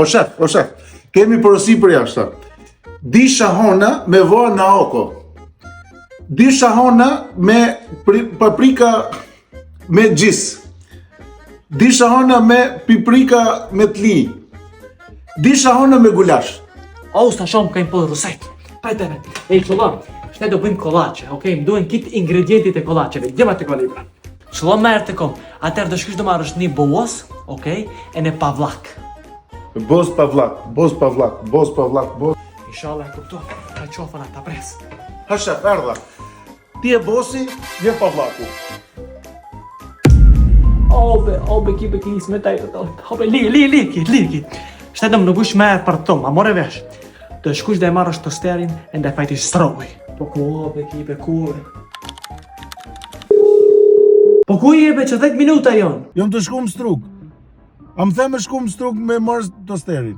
O shef, kemi porosi për jashtë. Di shahona me vo naoko. Di shahona me paprika me gjis. Di shahona me piprika me tli. Di shahona me gulash. O, sta shumë kajmë po ruset. Pajtene, qëllon, shte do bëjmë kolache, okej? Më duhen kit ingredientit e kolacheve, gjema të kolibra. Qëllon me erë të kom, atër do shkysh do marrësh një boos, okej? E në pavlak. Boz pavlak. Inshallah e kupto, ka qofën ata pres. Ha shef, erdha. Ti e bosi, je pavlaku. Obe, ki smetaj, obe, li. Shtetëm në gush merë për të, ma more vesh. Të shkush dhe e marrësh të sterin e ndë fajti stroj. Po ku, be kur? Po ku i be që 10 minuta jon? Jom të shku më struk. A më the me shku më struk me marrë të sterin.